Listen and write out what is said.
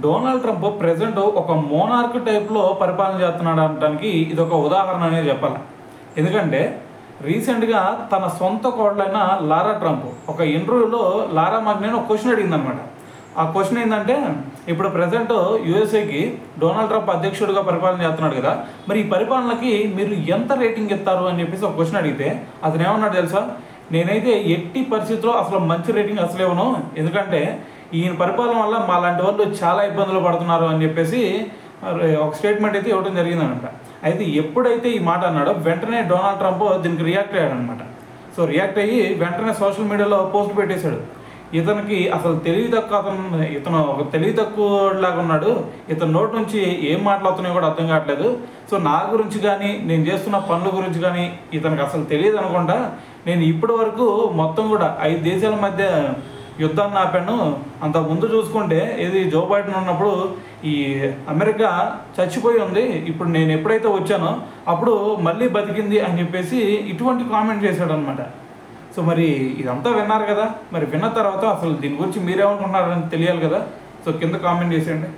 Donald Trump present ఒక monarch టైప్లో పరిపాలన చేస్తున్నాడు అనడానికి ఇది ఒక ఉదాహరణ అనేది చెప్పాలి. ఎందుకంటే రీసెంట్గా తన సొంత కోడలైన లారా ట్రంప్ ఒక ఇంటర్వ్యూలో లారా మాగ్నేని ఒక క్వశ్చన్ అడిగిందనమాట. ఆ క్వశ్చన్ ఏంటంటే, ఇప్పుడు ప్రజెంట్ యూఎస్ఏకి డొనాల్డ్ ట్రంప్ అధ్యక్షుడిగా పరిపాలన చేస్తున్నాడు కదా, మరి ఈ పరిపాలనకి మీరు ఎంత రేటింగ్ ఇస్తారు అని చెప్పేసి ఒక క్వశ్చన్ అడిగితే అతను ఏమన్నాడు తెలుసా? నేనైతే ఎట్టి పరిస్థితుల్లో అసలు మంచి రేటింగ్ అసలు ఇవ్వను, ఎందుకంటే ఈయన పరిపాలన వల్ల మా లాంటి వాళ్ళు చాలా ఇబ్బందులు పడుతున్నారు అని చెప్పేసి ఒక స్టేట్మెంట్ అయితే ఇవ్వడం జరిగిందనమాట. అయితే ఎప్పుడైతే ఈ మాట అన్నాడో వెంటనే డొనాల్డ్ ట్రంప్ దీనికి రియాక్ట్ అయ్యాడనమాట. సో రియాక్ట్ అయ్యి వెంటనే సోషల్ మీడియాలో పోస్ట్ పెట్టేశాడు. ఇతనికి అసలు ఇతను ఒక తెలివి తక్కువ లాగా ఉన్నాడు, ఇతని నోటి నుంచి ఏం మాట్లాడుతున్నాయో కూడా అర్థం కావట్లేదు. సో నా గురించి కానీ నేను చేస్తున్న పనుల గురించి కానీ ఇతనికి అసలు తెలియదు అనుకుంటా. నేను ఇప్పటి వరకు మొత్తం కూడా 5 దేశాల మధ్య యుద్ధాన్ని ఆపాను. అంత ముందు చూసుకుంటే ఇది జో బైడెన్ ఉన్నప్పుడు ఈ అమెరికా చచ్చిపోయి ఉంది, ఇప్పుడు నేను ఎప్పుడైతే వచ్చానో అప్పుడు మళ్ళీ బతికింది అని చెప్పేసి ఇటువంటి కామెంట్ చేశాడు అనమాట. సో మరి ఇదంతా విన్నారు కదా, మరి విన్న తర్వాత అసలు దీని గురించి మీరేమనుకుంటున్నారని తెలియాలి కదా. సో కింద కామెంట్ చేసేయండి.